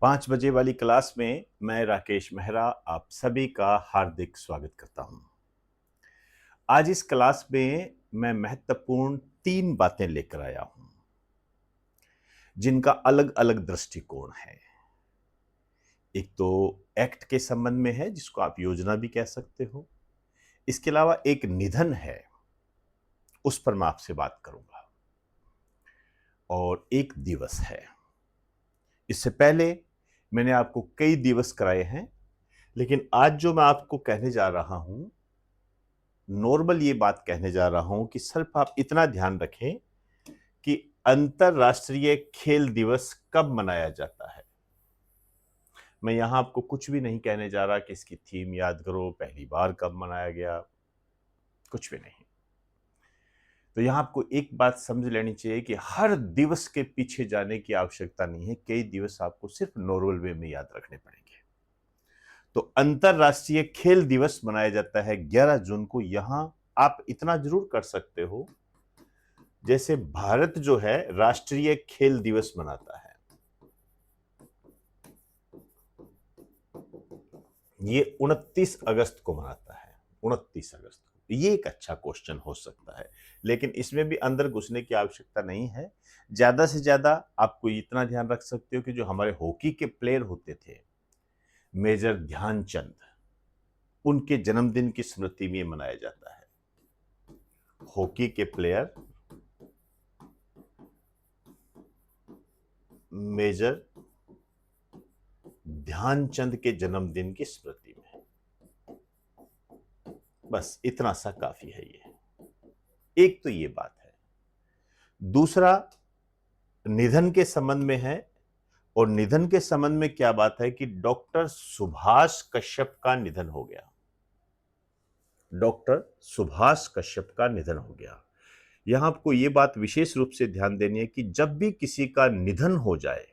5 बजे वाली क्लास में मैं राकेश मेहरा आप सभी का हार्दिक स्वागत करता हूं। आज इस क्लास में मैं महत्वपूर्ण 3 बातें लेकर आया हूं, जिनका अलग-अलग दृष्टिकोण है। एक तो एक्ट के संबंध में है, जिसको आप योजना भी कह सकते हो। इसके अलावा एक निधन है, उस पर मैं आपसे बात करूंगा। और एक दिवस है। इससे पहले मैंने आपको कई दिवस कराए हैं, लेकिन आज जो मैं आपको कहने जा रहा हूं, नॉर्मल ये बात कहने जा रहा हूं कि सिर्फ आप इतना ध्यान रखें कि अंतरराष्ट्रीय खेल दिवस कब मनाया जाता है। मैं यहां आपको कुछ भी नहीं कहने जा रहा कि इसकी थीम याद करो, पहली बार कब मनाया गया, कुछ भी नहीं। तो यहां आपको एक बात समझ लेनी चाहिए कि हर दिवस के पीछे जाने की आवश्यकता नहीं है। कई दिवस आपको सिर्फ नॉर्मल वे में याद रखने पड़ेंगे। तो अंतरराष्ट्रीय खेल दिवस मनाया जाता है 11 जून को। यहां आप इतना जरूर कर सकते हो, जैसे भारत जो है राष्ट्रीय खेल दिवस मनाता है, ये 29 अगस्त को मनाता है। 29 अगस्त को। ये एक अच्छा क्वेश्चन हो सकता है, लेकिन इसमें भी अंदर घुसने की आवश्यकता नहीं है। ज्यादा से ज्यादा आपको इतना ध्यान रख सकते हो कि जो हमारे हॉकी के प्लेयर होते थे, मेजर ध्यानचंद, उनके जन्मदिन की स्मृति में मनाया जाता है। हॉकी के प्लेयर मेजर ध्यानचंद के जन्मदिन की स्मृति में। बस इतना सा काफी है। ये एक तो ये बात है। दूसरा निधन के संबंध में है, और निधन के संबंध में क्या बात है कि डॉक्टर सुभाष कश्यप का निधन हो गया। डॉक्टर सुभाष कश्यप का निधन हो गया। यहां आपको यह बात विशेष रूप से ध्यान देनी है कि जब भी किसी का निधन हो जाए,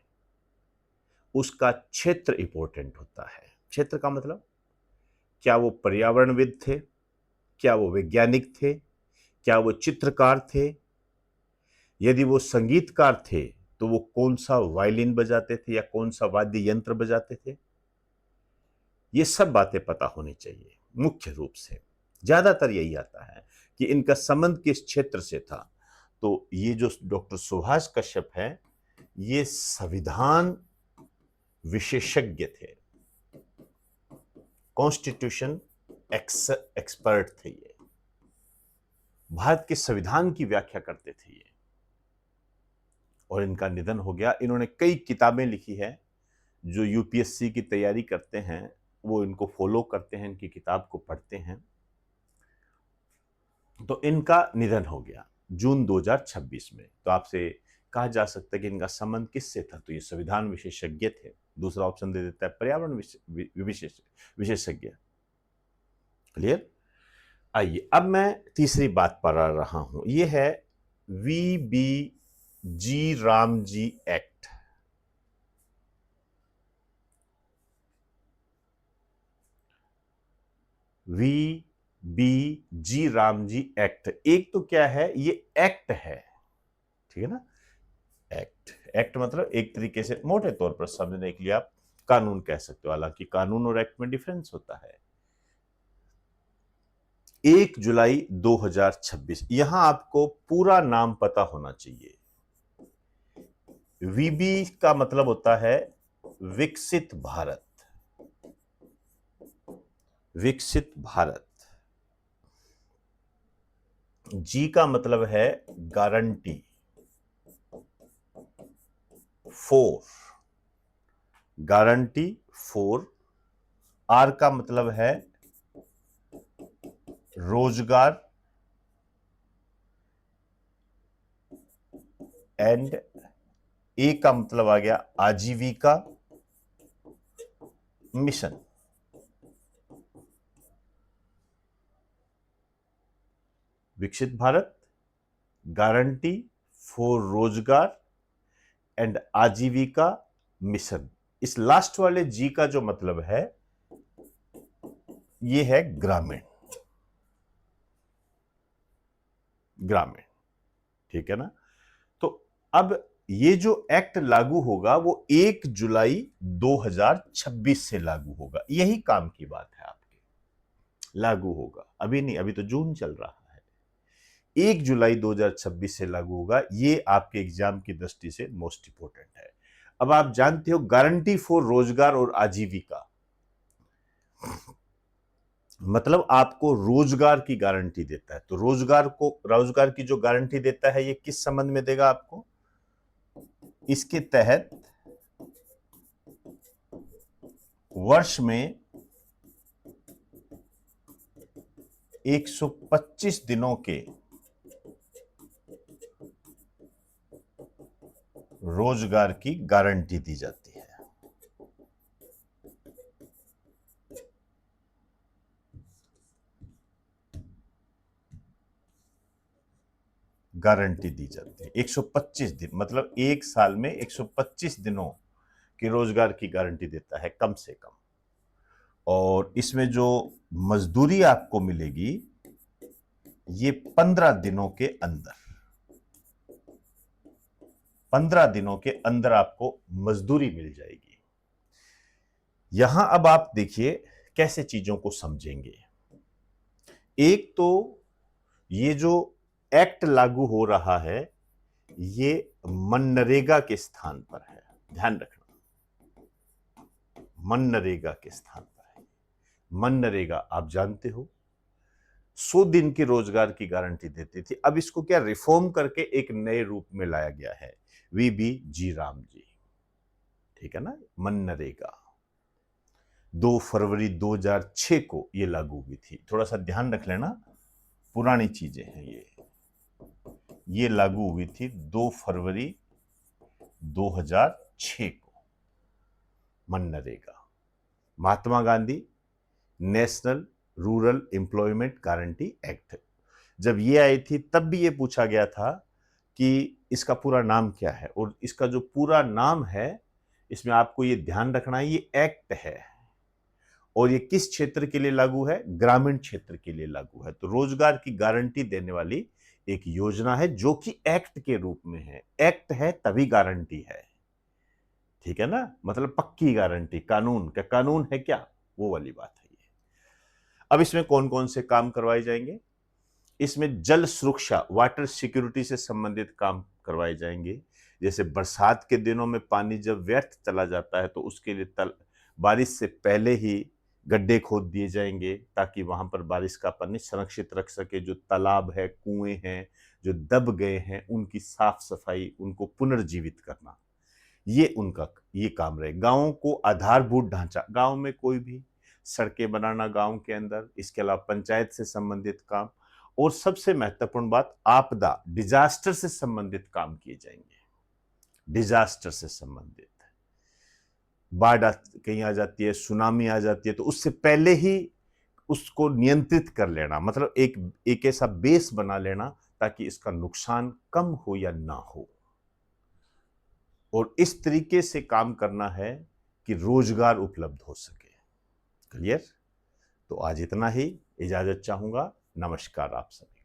उसका क्षेत्र इंपॉर्टेंट होता है। क्षेत्र का मतलब, क्या वो पर्यावरणविद थे, क्या वो वैज्ञानिक थे, क्या वो चित्रकार थे, यदि वो संगीतकार थे तो वो कौन सा वायलिन बजाते थे या कौन सा वाद्य यंत्र बजाते थे। ये सब बातें पता होनी चाहिए। मुख्य रूप से ज्यादातर यही आता है कि इनका संबंध किस क्षेत्र से था। तो ये जो डॉक्टर सुभाष कश्यप है, ये संविधान विशेषज्ञ थे, कॉन्स्टिट्यूशन एक्सपर्ट थे। ये भारत के संविधान की व्याख्या करते थे ये, और इनका निधन हो गया। इन्होंने कई किताबें लिखी है। जो यूपीएससी की तैयारी करते हैं वो इनको फॉलो करते हैं, इनकी किताब को पढ़ते हैं। तो इनका निधन हो गया जून 2026 में। तो आपसे कहा जा सकता है कि इनका संबंध किससे था, तो ये संविधान विशेषज्ञ थे। दूसरा ऑप्शन दे देता है पर्यावरण विशेषज्ञ। क्लियर। आइए अब मैं तीसरी बात पर आ रहा हूं। यह है VBG Ramji act. VBG Ramji act. एक तो क्या है, ये एक्ट है, ठीक है ना। एक्ट, एक्ट मतलब एक तरीके से मोटे तौर पर समझने के लिए आप कानून कह सकते हो, हालांकि कानून और एक्ट में डिफरेंस होता है। 1 जुलाई 2026। यहां आपको पूरा नाम पता होना चाहिए। वीबी का मतलब होता है विकसित भारत। विकसित भारत। जी का मतलब है guarantee, for, guarantee for. R का मतलब है रोजगार, एंड ए का मतलब आ गया आजीविका मिशन। विकसित भारत, गारंटी फॉर रोजगार एंड आजीविका मिशन। इस लास्ट वाले जी का जो मतलब है, ये है ग्रामीण। ग्रामीण, ठीक है ना। तो अब ये जो एक्ट लागू होगा वो 1 जुलाई 2026 से लागू होगा। यही काम की बात है आपके, लागू होगा। अभी नहीं, अभी तो जून चल रहा है। 1 जुलाई 2026 से लागू होगा। ये आपके एग्जाम की दृष्टि से मोस्ट इंपोर्टेंट है। अब आप जानते हो गारंटी फॉर रोजगार और आजीविका, मतलब आपको रोजगार की गारंटी देता है। तो रोजगार की जो गारंटी देता है ये किस संबंध में देगा आपको? इसके तहत वर्ष में 125 दिनों के रोजगार की गारंटी दी जाती है। गारंटी दी जाती है 125 दिन, मतलब एक साल में 125 दिनों के रोजगार की गारंटी देता है कम से कम। और इसमें जो मजदूरी आपको मिलेगी ये 15 दिनों के अंदर, 15 दिनों के अंदर आपको मजदूरी मिल जाएगी। यहां अब आप देखिए कैसे चीजों को समझेंगे। एक तो ये जो एक्ट लागू हो रहा है ये मनरेगा के स्थान पर है, ध्यान रखना, मनरेगा के स्थान पर है। मनरेगा आप जानते हो 100 दिन के रोजगार की गारंटी देती थी। अब इसको क्या रिफॉर्म करके एक नए रूप में लाया गया है, वीबी जी राम जी, ठीक है ना। मनरेगा 2 फरवरी 2006 को ये लागू हुई थी। थोड़ा सा ध्यान रख लेना, पुरानी चीजें हैं ये लागू हुई थी 2 फरवरी 2006 को। MNREGA, Mahatma Gandhi national rural employment guarantee act, जब ये आई थी तब भी ये पूछा गया था कि इसका पूरा नाम क्या है। और इसका जो पूरा नाम है इसमें आपको ये ध्यान रखना है, ये एक्ट है और ये किस क्षेत्र के लिए लागू है? ग्रामीण क्षेत्र के लिए लागू है। तो रोजगार की गारंटी देने वाली एक योजना है जो कि एक्ट के रूप में है। एक्ट है तभी गारंटी है, ठीक है ना, मतलब पक्की गारंटी। कानून है क्या, वो वाली बात है ये। अब इसमें कौन कौन से काम करवाए जाएंगे? इसमें जल सुरक्षा, वाटर सिक्योरिटी से संबंधित काम करवाए जाएंगे। जैसे बरसात के दिनों में पानी जब व्यर्थ चला जाता है तो उसके लिए बारिश से पहले ही गड्ढे खोद दिए जाएंगे ताकि वहां पर बारिश का पानी संरक्षित रख सके। जो तालाब है, कुएं हैं जो दब गए हैं, उनकी साफ सफाई, उनको पुनर्जीवित करना, ये काम रहे। गांवों को आधारभूत ढांचा, गांव में कोई भी सड़कें बनाना गांव के अंदर, इसके अलावा पंचायत से संबंधित काम, और सबसे महत्वपूर्ण बात आपदा, डिजास्टर से संबंधित काम किए जाएंगे। डिजास्टर से संबंधित बाढ़ कहीं आ जाती है, सुनामी आ जाती है, तो उससे पहले ही उसको नियंत्रित कर लेना, मतलब एक ऐसा बेस बना लेना ताकि इसका नुकसान कम हो या ना हो। और इस तरीके से काम करना है कि रोजगार उपलब्ध हो सके। क्लियर? तो आज इतना ही, इजाजत चाहूंगा। नमस्कार आप सभी।